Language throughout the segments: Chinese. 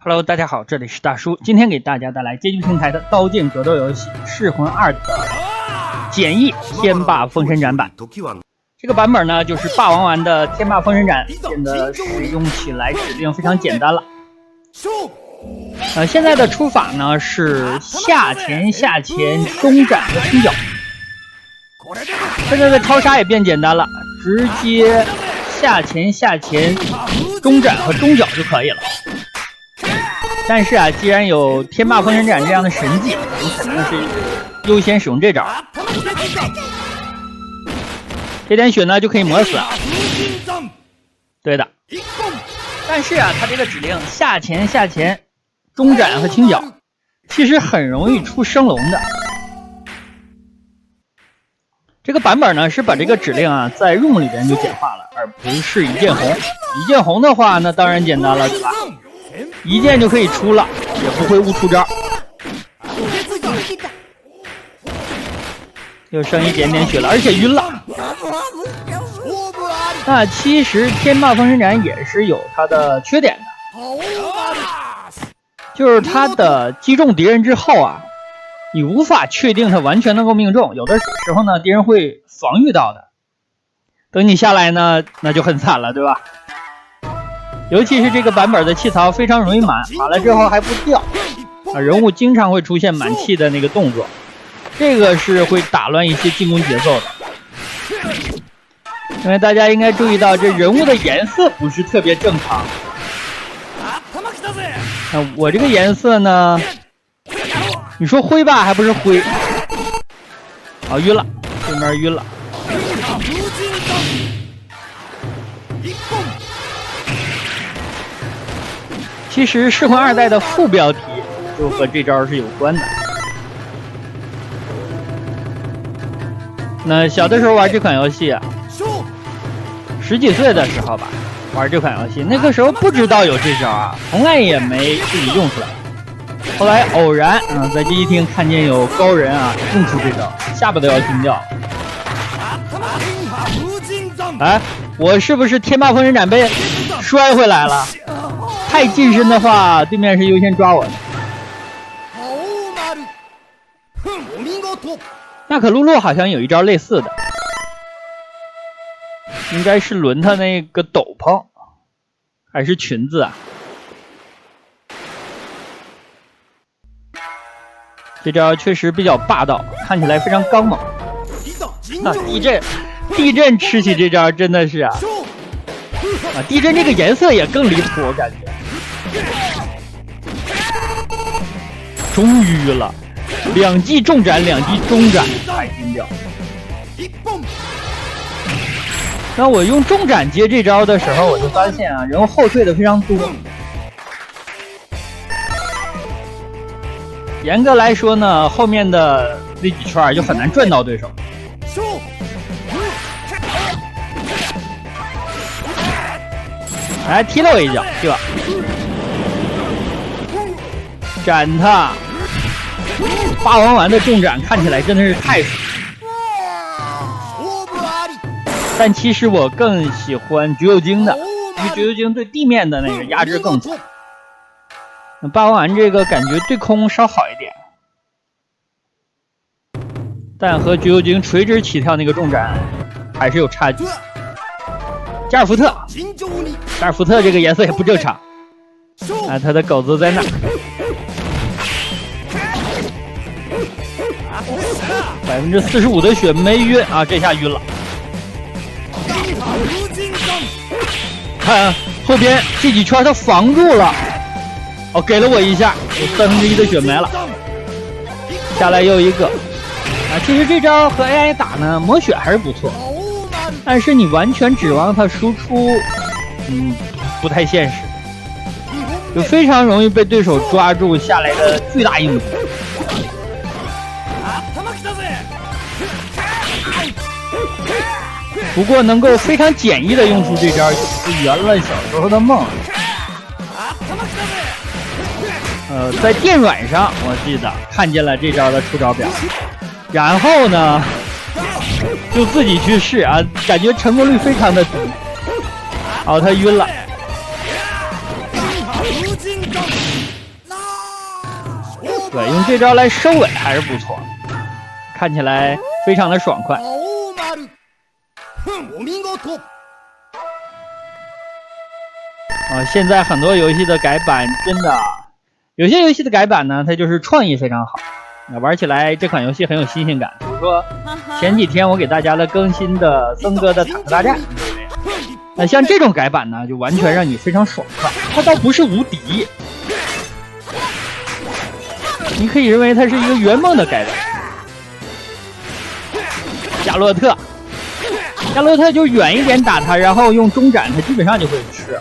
Hello， 大家好，这里是大叔，今天给大家带来街机平台的刀剑格斗游戏《噬魂2》的简易天霸封神斩版。这个版本呢，就是霸王丸的天霸封神斩，变得使用起来指令非常简单了。现在的出法呢是下前、下前、中斩和轻脚。现在的超杀也变简单了，直接下前、下前、中斩和中脚就可以了。但是啊，既然有天霸封神斩这样的神技，我们肯定是优先使用这招。这点血呢就可以磨死。对的。但是啊，它这个指令下前、下前、中斩和轻脚，其实很容易出升龙的。这个版本呢是把这个指令啊在 ROM 里边就简化了，而不是一键红。一键红的话，那当然简单了，对吧？一键就可以出了，也不会误出招。又剩一点点血了，而且晕了。那其实天霸封神斩也是有它的缺点的，就是它的击中敌人之后啊，你无法确定它完全能够命中，有的时候呢敌人会防御到的。等你下来呢，那就很惨了，对吧？尤其是这个版本的气槽非常容易满了之后还不掉啊，人物经常会出现满气的那个动作，这个是会打乱一些进攻节奏的。因为大家应该注意到这人物的颜色不是特别正常。我这个颜色呢，你说灰吧还不是灰。好，晕了，对面晕了。其实噬魂2代的副标题就和这招是有关的。那小的时候玩这款游戏啊，10几岁的时候吧，玩这款游戏，那个时候不知道有这招啊，从来也没自己用出来。后来偶然在街机厅看见有高人啊用出这招，下巴都要惊掉。哎，我是不是天霸封神斩被摔回来了？太近身的话，对面是优先抓我的。那可露露好像有一招类似的，应该是轮他那个斗篷，还是裙子啊？这招确实比较霸道，看起来非常刚猛。地震吃起这招真的是啊，地震这个颜色也更离谱，我感觉。终于了，2记重斩，2记中斩，太晕掉。那我用重斩接这招的时候，我就发现啊，人物后退的非常多。严格来说呢，后面的那几圈就很难转到对手。来踢了我一脚，对吧？斩他！霸王丸的重斩看起来真的是太爽，但其实我更喜欢橘右京的，因为橘右京对地面的那个压制更强。那霸王丸这个感觉对空稍好一点，但和橘右京垂直起跳那个重斩还是有差距。加尔福特这个颜色也不正常啊，他的狗子在那。45%的血没晕啊，这下晕了。看后边这几圈他防住了，哦，给了我一下，我1/3的血没了。下来又一个啊，其实这招和 AI 打呢，磨血还是不错。但是你完全指望它输出，不太现实，就非常容易被对手抓住下来的巨大硬度。不过能够非常简易的用出这招，也是圆了小时候的梦。在电软上我记得看见了这招的出招表，然后呢就自己去试啊，感觉成功率非常的低。好，他晕了。对，用这招来收尾还是不错，看起来非常的爽快。现在很多游戏的改版真的，有些游戏的改版呢，它就是创意非常好，玩起来这款游戏很有新鲜感。比如说前几天我给大家的更新的森哥的坦克大战，那像这种改版呢，就完全让你非常爽快。它倒不是无敌，你可以认为它是一个圆梦的改版。夏洛特就远一点打他，然后用中斩，他基本上就会吃。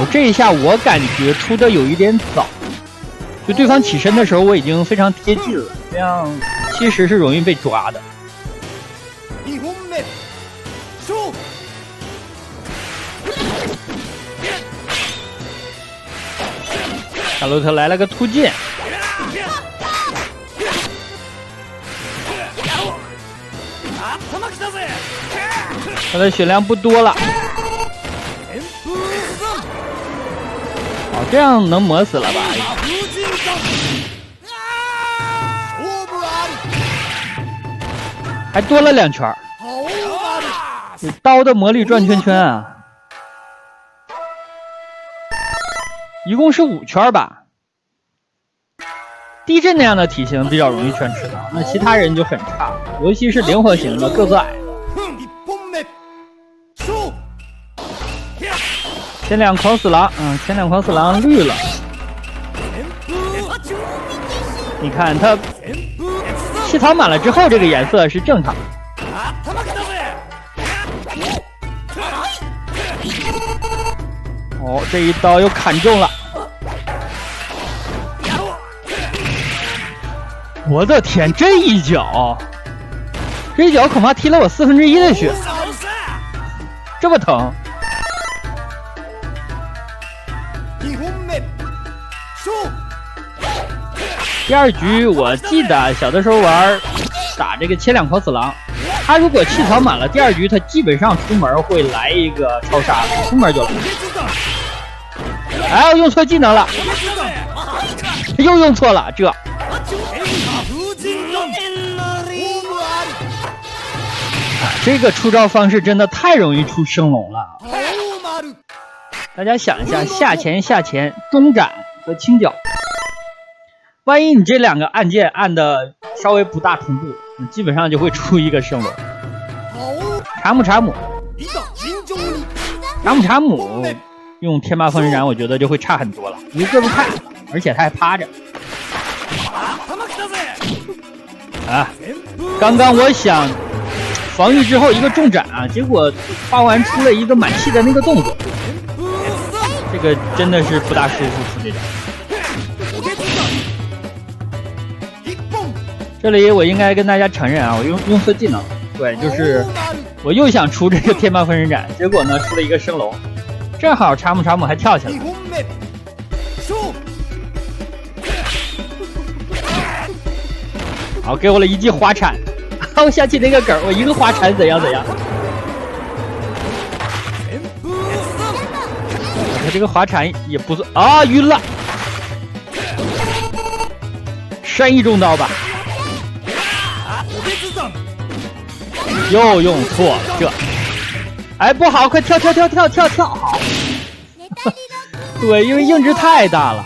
这一下我感觉出的有一点早，就对方起身的时候我已经非常贴近了，这样其实是容易被抓的。夏洛特来了个突进，他的血量不多了。这样能磨死了吧？还多了2圈，刀的魔力转圈圈啊！一共是5圈吧。地震那样的体型比较容易全吃到，那其他人就很差，尤其是灵活型的、个子矮的。前2狂死狼，前2狂死狼绿了。你看他气槽满了之后，这个颜色是正常的。这一刀又砍中了。我的天，这一脚恐怕踢了我1/4的血，这么疼。第2局我记得小的时候打这个前2狂死狼，他如果气槽满了，第2局他基本上出门会来一个超杀，出门就来。哎，我用错技能了，又用错了，这个出招方式真的太容易出升龙了。大家想一下，下前、中斩和轻脚，万一你这2个按键按的稍微不大同步，基本上就会出一个升龙。查姆用天霸风神斩，我觉得就会差很多了，一个不太，而且他还趴着。刚刚我想防御之后一个重斩结果花完出了一个满气的那个动作，这个真的是不大舒服。出这招，这里我应该跟大家承认我用错技能，对，就是我又想出这个天霸风神斩，结果呢出了一个升龙，正好查姆还跳起来。好，给我了一记花铲。我想起那个梗，我一个花铲怎样。他这个滑铲也不错晕了。善意中刀吧，又用错了不好，快跳，好。对，因为硬直太大了。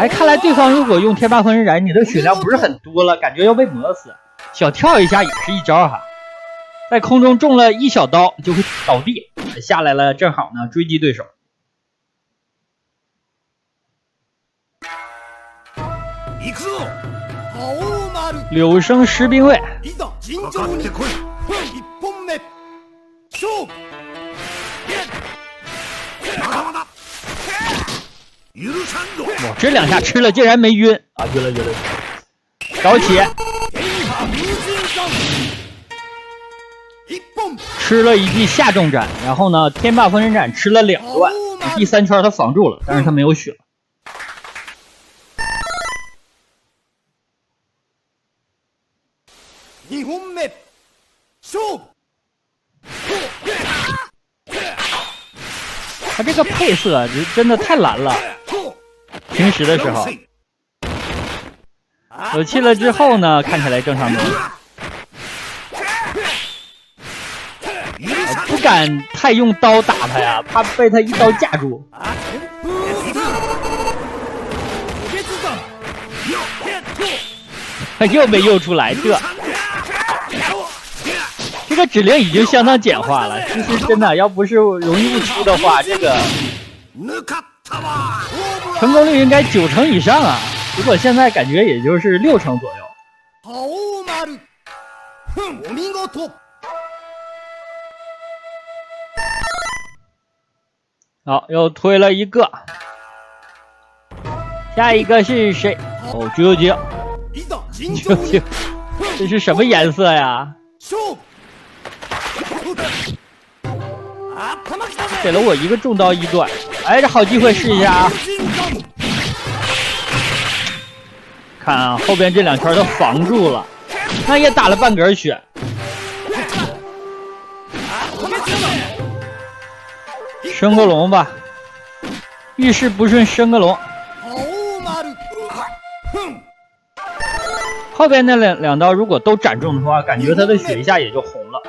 看来对方如果用天霸风神斩，你的血量不是很多了，感觉要被磨死，小跳一下也是一招哈。在空中中了一小刀就会倒地，下来了正好呢追击对手。柳生十兵卫，哇，这2下吃了竟然没晕晕了。高起吃了一记下重斩，然后呢天霸风神斩吃了2段，第3圈他防住了，但是他没有血了。他这个配色真的太蓝了。平时的时候，有气了之后呢，看起来正常多。不敢太用刀打他呀，怕被他一刀架住。他又没用出来，这个指令已经相当简化了。其实真的，要不是容易误出的话，这个成功率应该90%以上啊。不过现在感觉也就是60%左右。好，又推了一个，下一个是谁？哦，啾啾，这是什么颜色呀？给了我一个重刀一段，哎，这好机会试一下啊！看啊，后边这2圈都防住了，那也打了半格血。升个龙吧，遇事不顺升个龙。后边那两刀如果都斩中的话，感觉他的血一下也就红了。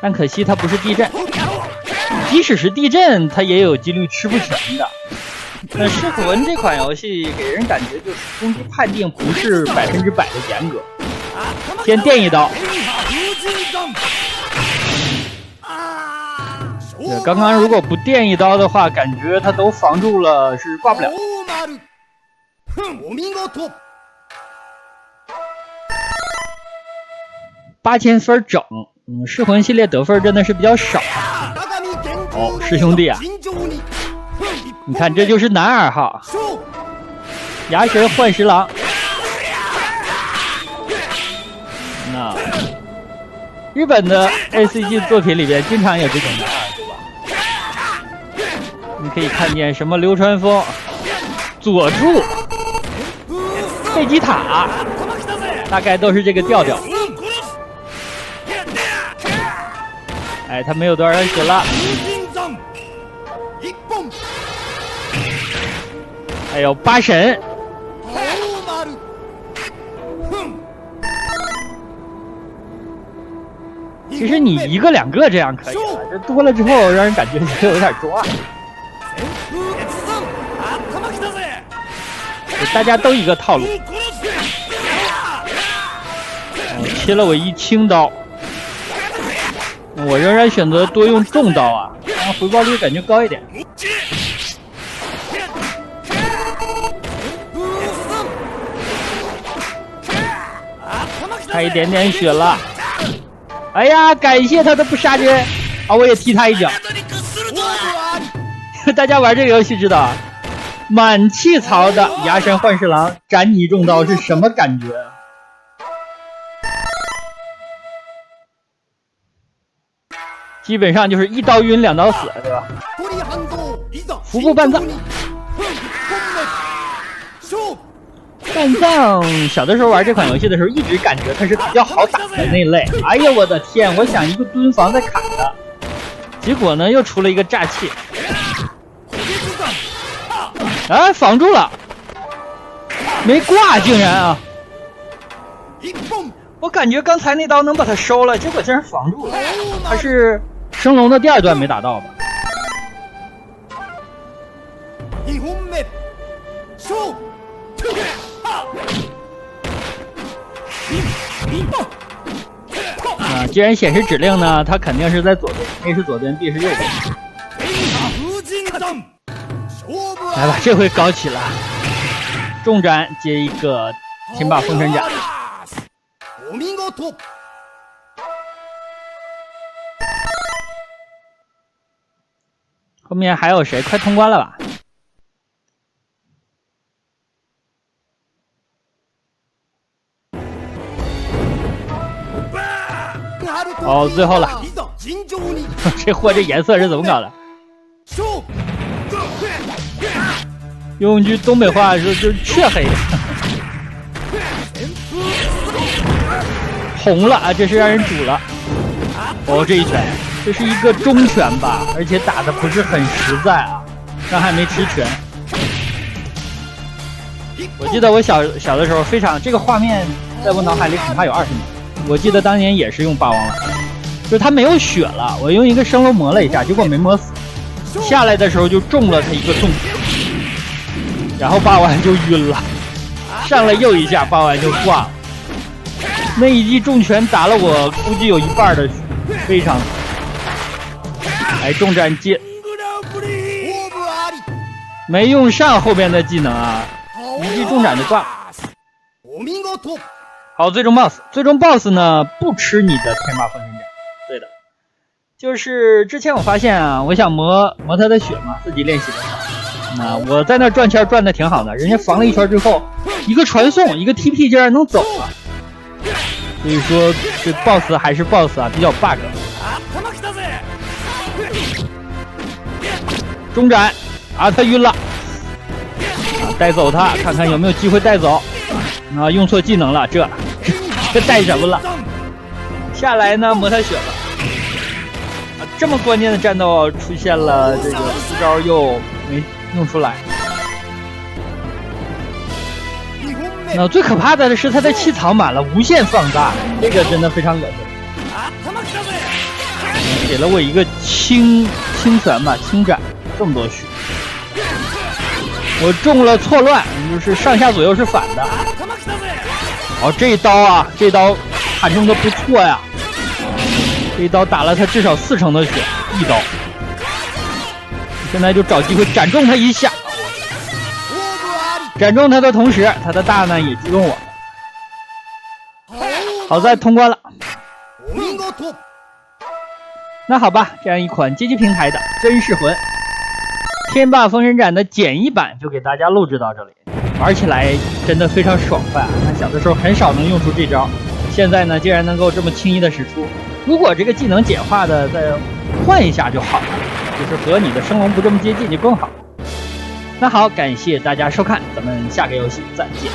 但可惜他不是地震，即使是地震，他也有几率吃不全的。噬魂这款游戏给人感觉就是攻击判定不是100%的严格，先电一刀。对，刚刚如果不电一刀的话，感觉他都防住了，是挂不了。8000分整，噬魂系列得分真的是比较少。哦，师兄弟啊，你看这就是男2号，牙神幻石狼。那日本的 ACG 作品里边经常有这种男2，对吧？你可以看见什么流川枫、佐助、贝吉塔，大概都是这个调调。哎，他没有多少人血了。还有8神。其实你1个2个这样可以了，这多了之后让人感觉就有点抓。大家都一个套路。切了我一轻刀。我仍然选择多用重刀啊，这样回报率感觉高一点。差一点点血了。哎呀，感谢他的不杀之恩啊！我也踢他一脚。大家玩这个游戏知道，满气槽的牙神幻视狼斩你一重刀是什么感觉？基本上就是1刀晕2刀死，对吧？服部半藏。半藏小的时候玩这款游戏的时候，一直感觉他是比较好打的那类。哎呀，我的天！我想一个蹲防再砍他，结果呢又出了一个炸气。哎，防住了，没挂竟然啊！我感觉刚才那刀能把他收了，结果竟然防住了。他是升龙的第2段没打到吧？既然显示指令呢，它肯定是在左边 ，A 是左边 ，B 是右边。来吧，这回高起了，重斩接一个天霸封神斩。后面还有谁？快通关了吧？哦，最后了。这货这颜色是怎么搞的？用一句东北话说就是黢黑。红了啊，这是让人煮了。哦，这一拳，这是一个中拳吧，而且打的不是很实在啊，但还没吃拳。我记得我小的时候非常这个画面，在我脑海里恐怕有20年。我记得当年也是用霸王丸，就是他没有血了，我用一个升楼磨了一下，结果没磨死，下来的时候就中了他一个重拳，然后霸王丸就晕了，上来又一下，霸王丸就挂了。那一记重拳打了我估计有一半的血，非常。哎，重斩接，没用上后边的技能啊，一记重斩就挂了。好，最终 BOSS 呢不吃你的天霸封神斩，对的，就是之前我发现啊，我想磨他的血嘛，自己练习的时候，那我在那转圈转的挺好的，人家防了一圈之后，一个传送，一个 TP 竟然能走了，所以说这 BOSS 还是 BOSS 啊，比较 bug。中斩啊，他晕了，啊，带走他，看看有没有机会带走。啊，用错技能了，这带什么了？下来呢，磨他血了。啊，这么关键的战斗出现了这个4招又没用出来。那最可怕的是他的气槽满了，无限放大，这个真的非常恶心。给了我一个轻拳吧，轻斩，这么多血。我中了错乱，就是上下左右是反的。哦，这一刀啊，这一刀砍中的不错呀，这一刀打了他至少40%的血，一刀。现在就找机会斩中他一下，斩中他的同时，他的大呢也击中我。好在通关了。那好吧，这样一款街机平台的真噬魂天霸封神斩的简易版就给大家录制到这里，玩起来真的非常爽快啊！那小的时候很少能用出这招，现在呢竟然能够这么轻易的使出。如果这个技能简化的再换一下就好了，就是和你的升龙不这么接近就更好。那好，感谢大家收看，咱们下个游戏再见。